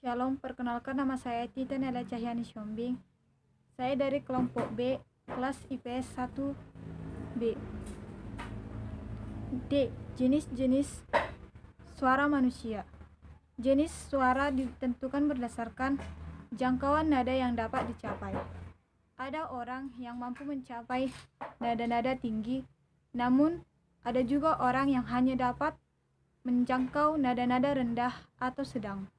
Shalom, perkenalkan nama saya Tita Nela Cahyani Shombing. Saya dari kelompok B, kelas IPS 1B. D. Jenis-jenis suara manusia. Jenis suara ditentukan berdasarkan jangkauan nada yang dapat dicapai. Ada orang yang mampu mencapai nada-nada tinggi, namun ada juga orang yang hanya dapat menjangkau nada-nada rendah atau sedang.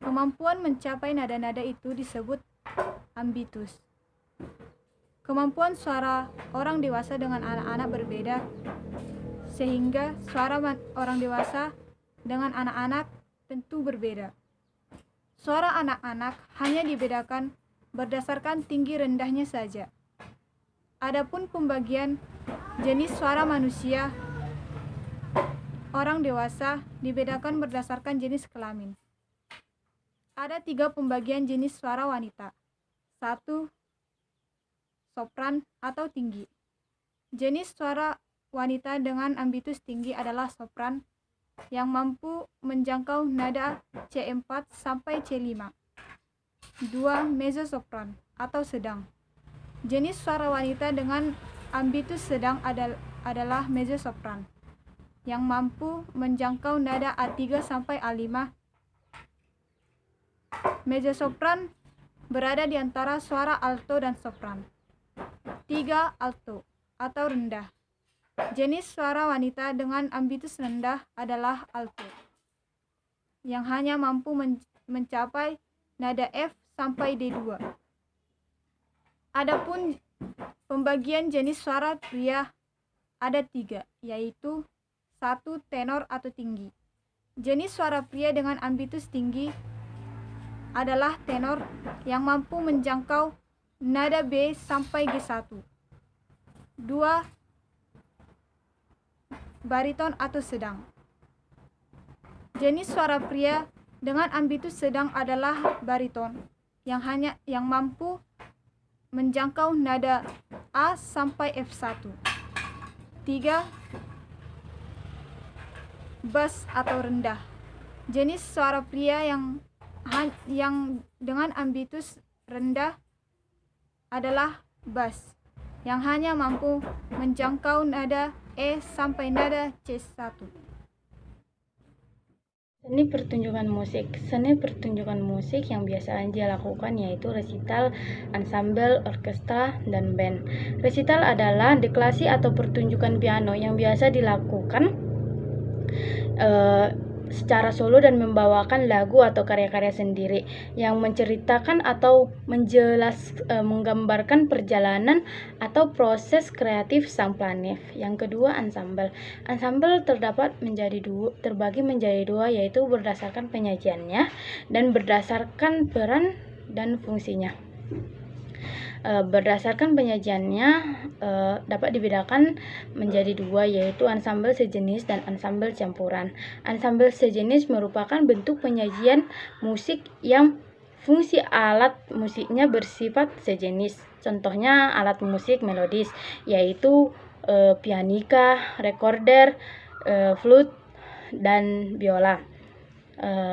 Kemampuan mencapai nada-nada itu disebut ambitus. Kemampuan suara orang dewasa dengan anak-anak berbeda, sehingga suara orang dewasa dengan anak-anak tentu berbeda. Suara anak-anak hanya dibedakan berdasarkan tinggi rendahnya saja. Adapun pembagian jenis suara manusia, orang dewasa dibedakan berdasarkan jenis kelamin. Ada 3 pembagian jenis suara wanita. 1. Sopran atau tinggi. Jenis suara wanita dengan ambitus tinggi adalah sopran yang mampu menjangkau nada C4 sampai C5. 2. Mezzo-sopran atau sedang. Jenis suara wanita dengan ambitus sedang adalah mezzo-sopran yang mampu menjangkau nada A3 sampai A5. Mezzo-sopran berada di antara suara alto dan sopran. 3. Alto atau rendah. Jenis suara wanita dengan ambitus rendah adalah alto, yang hanya mampu mencapai nada F sampai D2. Adapun pembagian jenis suara pria ada 3, yaitu 1. Tenor atau tinggi. Jenis suara pria dengan ambitus tinggi adalah tenor yang mampu menjangkau nada B sampai G1. 2. Bariton atau sedang. Jenis suara pria dengan ambitus sedang adalah bariton yang mampu menjangkau nada A sampai F1. 3. Bass atau rendah. Jenis suara pria yang dengan ambitus rendah adalah bass, yang hanya mampu menjangkau nada E sampai nada C1. Seni pertunjukan musik. Seni pertunjukan musik yang biasa Anja lakukan yaitu resital, ansambel, orkestra, dan band. Resital adalah deklasi atau pertunjukan piano yang biasa dilakukan secara solo dan membawakan lagu atau karya-karya sendiri yang menceritakan atau menggambarkan perjalanan atau proses kreatif sang planet. Yang kedua, ansambel. Ansambel terbagi menjadi dua, yaitu berdasarkan penyajiannya dan berdasarkan peran dan fungsinya. Berdasarkan penyajiannya dapat dibedakan menjadi 2, yaitu ansambel sejenis dan ansambel campuran. Ansambel sejenis merupakan bentuk penyajian musik yang fungsi alat musiknya bersifat sejenis. Contohnya alat musik melodis, yaitu pianika, recorder, flute, dan biola.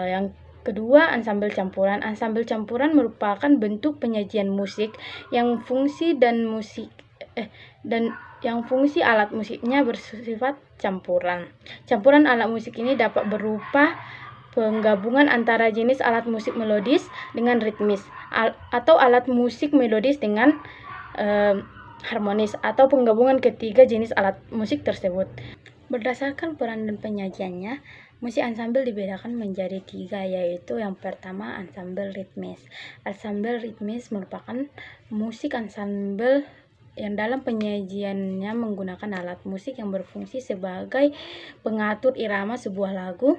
Yang kedua, ansambel campuran. Ansambel campuran merupakan bentuk penyajian musik yang fungsi fungsi alat musiknya bersifat campuran. Campuran alat musik ini dapat berupa penggabungan antara jenis alat musik melodis dengan ritmis, atau alat musik melodis dengan harmonis, atau penggabungan ketiga jenis alat musik tersebut. Berdasarkan peran dan penyajiannya, musik ansambel dibedakan menjadi 3, yaitu yang pertama, ansambel ritmis. Ansambel ritmis merupakan musik ansambel yang dalam penyajiannya menggunakan alat musik yang berfungsi sebagai pengatur irama sebuah lagu.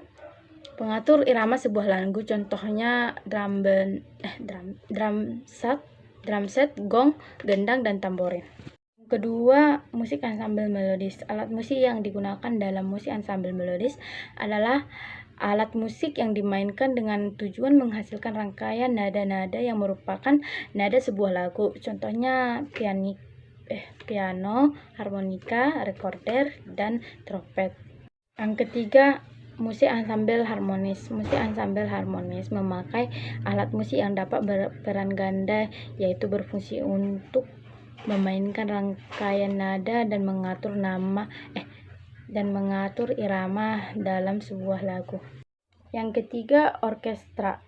Contohnya drum set, gong, gendang, dan tamborin. Kedua, musik ansambel melodis. Alat musik yang digunakan dalam musik ansambel melodis adalah alat musik yang dimainkan dengan tujuan menghasilkan rangkaian nada-nada yang merupakan nada sebuah lagu. Contohnya piano, harmonika, recorder, dan trompet. Yang ketiga, musik ensemble harmonis. Musik ensemble harmonis memakai alat musik yang dapat berperan ganda, yaitu berfungsi untuk memainkan rangkaian nada dan mengatur irama dalam sebuah lagu. Yang ketiga, orkestra.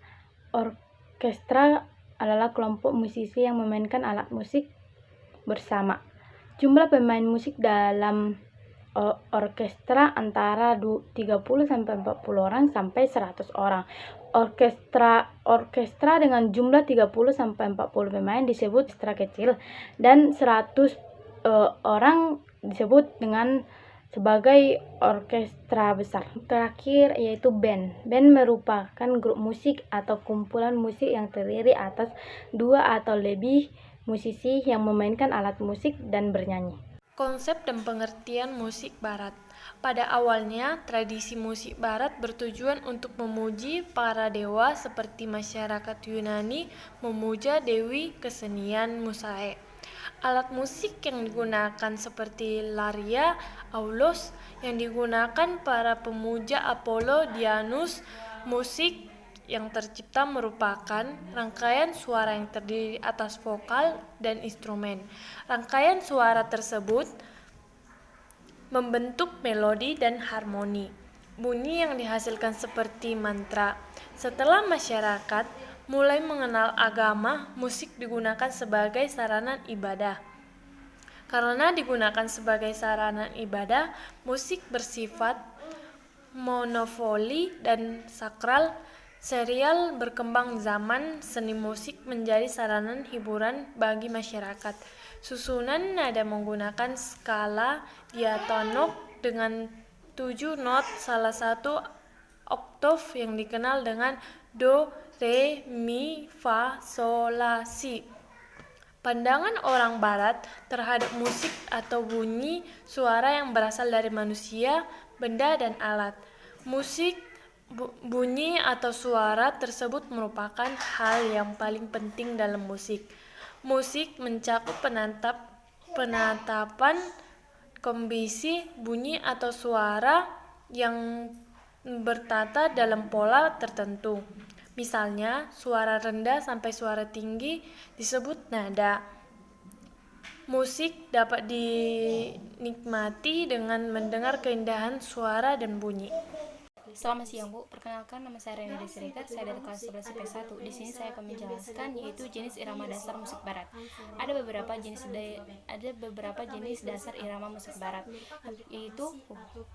Orkestra adalah kelompok musisi yang memainkan alat musik bersama. Jumlah pemain musik dalam orkestra antara 30 sampai 40 orang sampai 100 orang. Orkestra dengan jumlah 30 sampai 40 pemain disebut orkestra kecil, dan 100 orang disebut dengan sebagai orkestra besar. Terakhir yaitu band. Band merupakan grup musik atau kumpulan musik yang terdiri atas 2 atau lebih musisi yang memainkan alat musik dan bernyanyi. Konsep dan pengertian musik barat. Pada awalnya, tradisi musik barat bertujuan untuk memuji para dewa seperti masyarakat Yunani memuja dewi kesenian Musae. Alat musik yang digunakan seperti Laria, aulos yang digunakan para pemuja Apollo, Dianus. Musik yang tercipta merupakan rangkaian suara yang terdiri atas vokal dan instrumen. Rangkaian suara tersebut membentuk melodi dan harmoni. Bunyi yang dihasilkan seperti mantra. Setelah masyarakat mulai mengenal agama, musik digunakan sebagai sarana ibadah. Karena digunakan sebagai sarana ibadah, musik bersifat monofoli dan sakral. Serial berkembang zaman, seni musik menjadi sarana hiburan bagi masyarakat. Susunan nada menggunakan skala diatonok dengan 7 not, salah satu oktav yang dikenal dengan do, re, mi, fa, sol, la, si. Pandangan orang barat terhadap musik atau bunyi suara yang berasal dari manusia, benda, dan alat. Bunyi atau suara tersebut merupakan hal yang paling penting dalam musik. Musik mencakup penetapan kombinasi bunyi atau suara yang bertata dalam pola tertentu. Misalnya, suara rendah sampai suara tinggi disebut nada. Musik dapat dinikmati dengan mendengar keindahan suara dan bunyi. Selamat siang Bu, perkenalkan nama saya Reni Desireka, saya dari kelas 11 IP1. Di sini saya akan menjelaskan yaitu jenis irama dasar musik barat. Ada beberapa jenis dasar irama musik barat, yaitu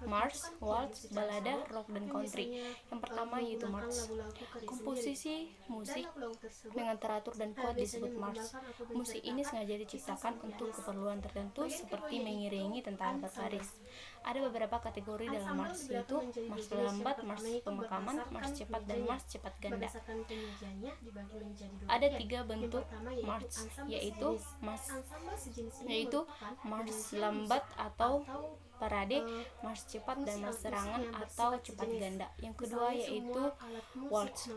march, waltz, balada, rock, dan country. Yang pertama yaitu march. Komposisi musik dengan teratur dan kuat disebut march. Musik ini sengaja diciptakan untuk keperluan tertentu seperti mengiringi tentara berbaris. Ada beberapa kategori dalam march, yaitu march lambat, march pemakaman, march cepat, dan march cepat ganda. Ada 3 bentuk march, yaitu march lambat atau parade, march cepat, dan march serangan atau cepat ganda. Yang kedua yaitu waltz.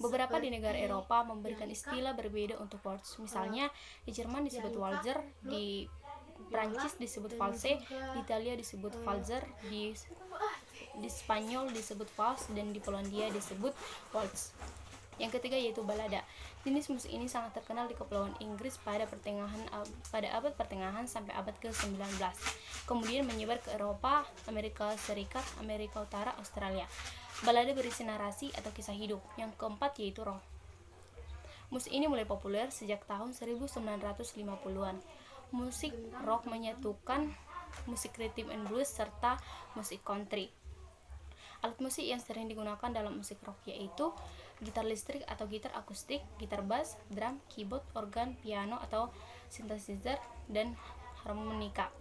Beberapa di negara Eropa memberikan istilah berbeda untuk waltz. Misalnya di Jerman disebut walzer, di Prancis disebut valse, di Italia disebut valzer, di Spanyol disebut vals, dan di Polandia disebut waltz. Yang ketiga yaitu balada. Jenis musik ini sangat terkenal di Kepulauan Inggris pada abad pertengahan sampai abad ke-19. Kemudian menyebar ke Eropa, Amerika Serikat, Amerika Utara, Australia. Balada berisi narasi atau kisah hidup. Yang keempat yaitu rock. Musik ini mulai populer sejak tahun 1950-an. Musik rock menyatukan musik rhythm and blues serta musik country. Alat musik yang sering digunakan dalam musik rock yaitu gitar listrik atau gitar akustik, gitar bass, drum, keyboard, organ, piano atau synthesizer, dan harmonika.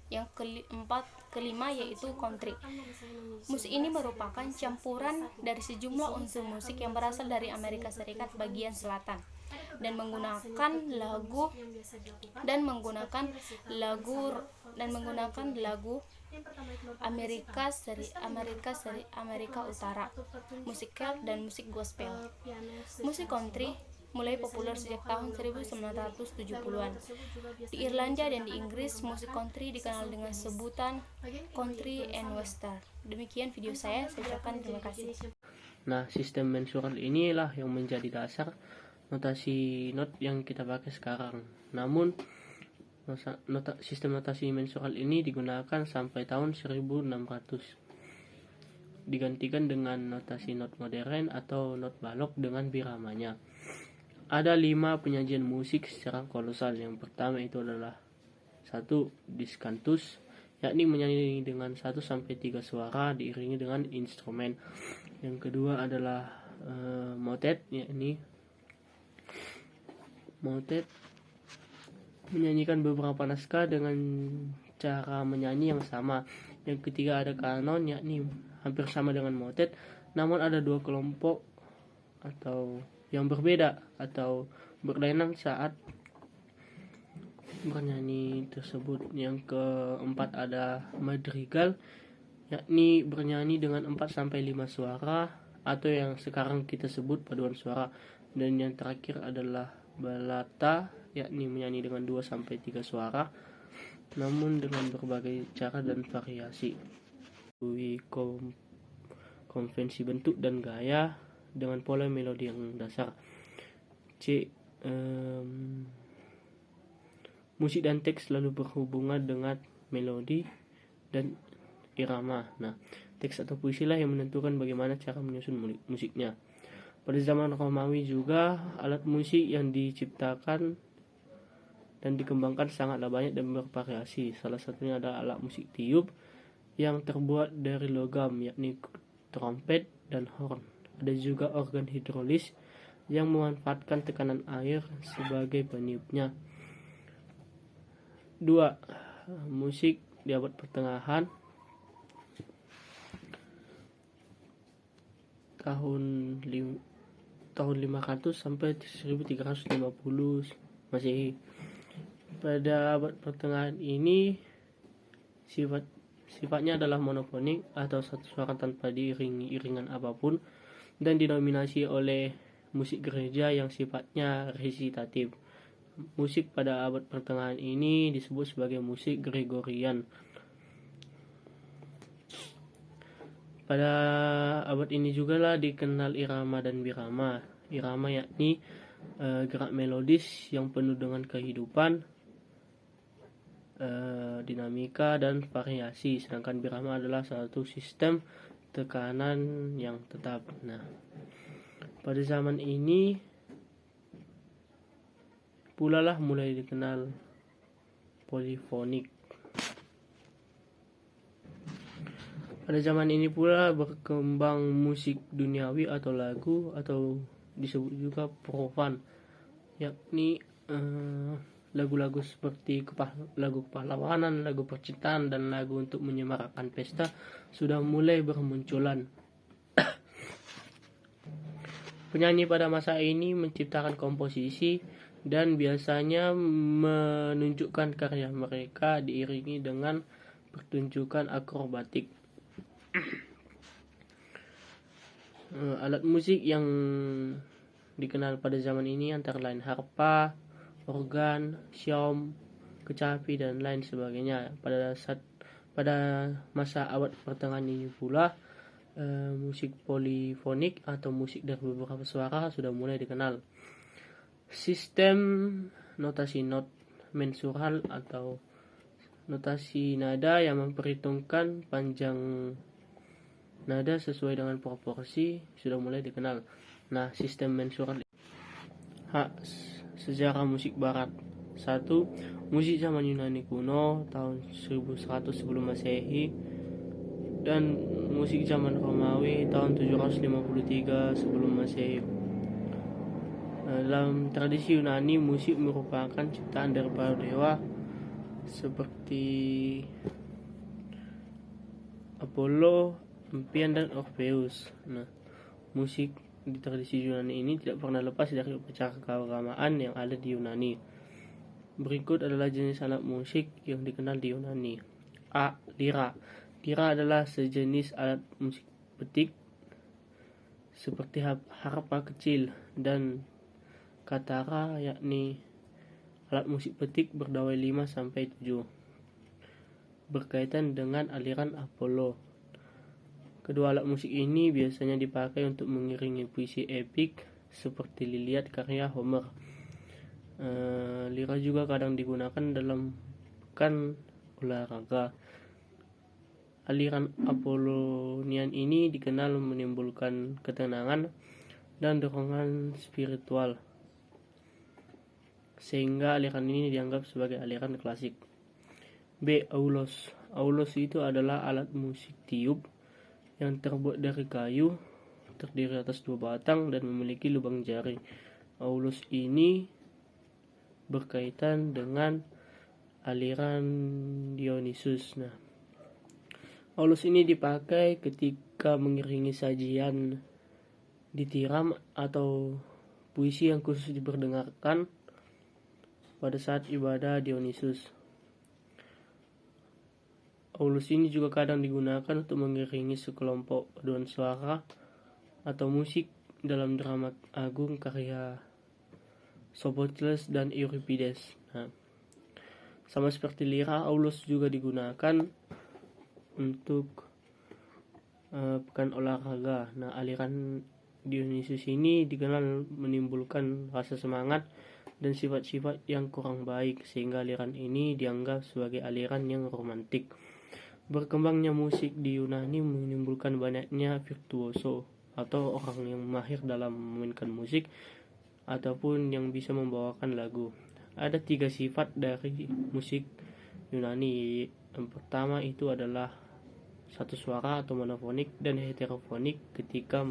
Yang kelima yaitu country. Musik ini merupakan campuran dari sejumlah unsur musik yang berasal dari Amerika Serikat bagian selatan dan menggunakan lagu Amerika Utara, musik Celt, dan musik gospel. Musik country mulai populer sejak tahun 1970-an. Di Irlandia dan di Inggris, musik country dikenal dengan sebutan country and western. Demikian video saya ucapkan terima kasih. Nah, sistem mensural inilah yang menjadi dasar notasi not yang kita pakai sekarang. Namun, sistem notasi mensural ini digunakan sampai tahun 1600. Digantikan dengan notasi not modern atau not balok dengan biramanya. Ada 5 penyajian musik secara kolosal. Yang pertama itu adalah 1. Discantus, yakni menyanyi dengan 1-3 suara diiringi dengan instrumen. Yang kedua adalah motet, yakni motet menyanyikan beberapa naskah dengan cara menyanyi yang sama. Yang ketiga ada kanon, yakni hampir sama dengan motet, namun ada 2 kelompok atau yang berbeda atau berlainan saat bernyanyi tersebut. Yang keempat ada madrigal, yakni bernyanyi dengan 4-5 suara atau yang sekarang kita sebut paduan suara. Dan yang terakhir adalah balata, yakni menyanyi dengan 2-3 suara namun dengan berbagai cara dan variasi. Konvensi bentuk dan gaya dengan pola melodi yang dasar. Musik dan teks selalu berhubungan dengan melodi dan irama. Nah, teks atau puisilah yang menentukan bagaimana cara menyusun musiknya. Pada zaman Romawi juga alat musik yang diciptakan dan dikembangkan sangatlah banyak dan bervariasi. Salah satunya adalah alat musik tiup yang terbuat dari logam, yakni trompet dan horn. Ada juga organ hidrolis yang memanfaatkan tekanan air sebagai peniupnya. 2. Musik di abad pertengahan tahun 500 sampai 1350 Masehi. Pada abad pertengahan ini sifatnya adalah monofonik atau satu suara tanpa diiringi iringan apapun dan didominasi oleh musik gereja yang sifatnya resitatif. Musik pada abad pertengahan ini disebut sebagai musik Gregorian. Pada abad ini juga lah dikenal irama dan birama. Irama yakni gerak melodis yang penuh dengan kehidupan, dinamika dan variasi, sedangkan birama adalah satu sistem tekanan yang tetap. Nah, pada zaman ini pula lah mulai dikenal polifonik. Pada zaman ini pula berkembang musik duniawi atau lagu atau disebut juga profan, yakni lagu-lagu seperti lagu kepahlawanan, lagu percintaan, dan lagu untuk menyemarakkan pesta sudah mulai bermunculan. Penyanyi pada masa ini menciptakan komposisi dan biasanya menunjukkan karya mereka diiringi dengan pertunjukan akrobatik. Alat musik yang dikenal pada zaman ini antara lain harpa, organ, siom, kecapi, dan lain sebagainya. Pada masa abad pertengahan ini pula musik polifonik atau musik dari beberapa suara sudah mulai dikenal. Sistem notasi not mensural atau notasi nada yang memperhitungkan panjang nada sesuai dengan proporsi sudah mulai dikenal. Nah, sistem mensural sejarah musik barat. 1. Musik zaman Yunani kuno tahun 1100 sebelum Masehi dan musik zaman Romawi tahun 753 sebelum Masehi. Dalam tradisi Yunani, musik merupakan ciptaan dari para dewa seperti Apollo, Impian, dan Orpheus. Nah, musik di tradisi Yunani ini tidak pernah lepas dari upacara keagamaan yang ada di Yunani. Berikut adalah jenis alat musik yang dikenal di Yunani. A. Lira. Lira adalah sejenis alat musik petik seperti harpa kecil dan katara, yakni alat musik petik berdawai 5-7, berkaitan dengan aliran Apollo. Kedua alat musik ini biasanya dipakai untuk mengiringi puisi epik seperti Iliad karya Homer. Lira juga kadang digunakan dalam pekan olahraga. Aliran Apollonian ini dikenal menimbulkan ketenangan dan dorongan spiritual, sehingga aliran ini dianggap sebagai aliran klasik. B. Aulos. Aulos itu adalah alat musik tiup yang terbuat dari kayu, terdiri atas 2 batang dan memiliki lubang jari. Aulos ini berkaitan dengan aliran Dionysus. Aulos ini dipakai ketika mengiringi sajian ditiram atau puisi yang khusus diperdengarkan pada saat ibadah Dionysus. Aulos ini juga kadang digunakan untuk mengiringi sekelompok paduan suara atau musik dalam drama agung karya Sophocles dan Euripides. Sama seperti lira, aulos juga digunakan untuk pekan olahraga. Aliran Dionysus ini dikenal menimbulkan rasa semangat dan sifat-sifat yang kurang baik, sehingga aliran ini dianggap sebagai aliran yang romantik. Berkembangnya musik di Yunani menimbulkan banyaknya virtuoso atau orang yang mahir dalam memainkan musik ataupun yang bisa membawakan lagu. Ada 3 sifat dari musik Yunani. Yang pertama itu adalah satu suara atau monofonik dan heterofonik ketika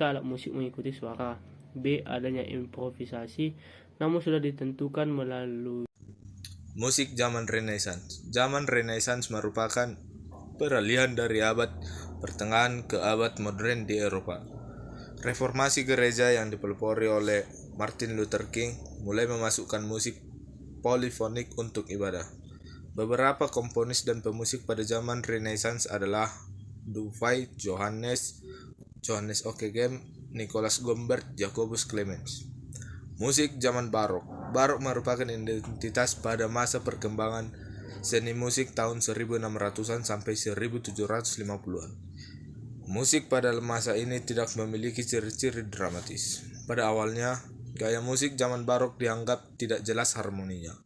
alat musik mengikuti suara. B. Adanya improvisasi namun sudah ditentukan melalui musik zaman Renaissance. Zaman Renaissance merupakan peralihan dari abad pertengahan ke abad modern di Eropa. Reformasi gereja yang dipelopori oleh Martin Luther King mulai memasukkan musik polifonik untuk ibadah. Beberapa komponis dan pemusik pada zaman Renaissance adalah Dufay, Johannes Ockeghem, Nicholas Gombert, Jacobus Clemens. Musik zaman Barok. Barok merupakan identitas pada masa perkembangan seni musik tahun 1600-an sampai 1750-an. Musik pada masa ini tidak memiliki ciri-ciri dramatis. Pada awalnya, gaya musik zaman Barok dianggap tidak jelas harmoninya.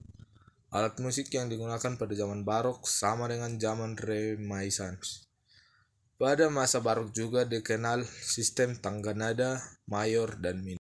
Alat musik yang digunakan pada zaman Barok sama dengan zaman Renaissance. Pada masa Barok juga dikenal sistem tangga nada, mayor, dan minor.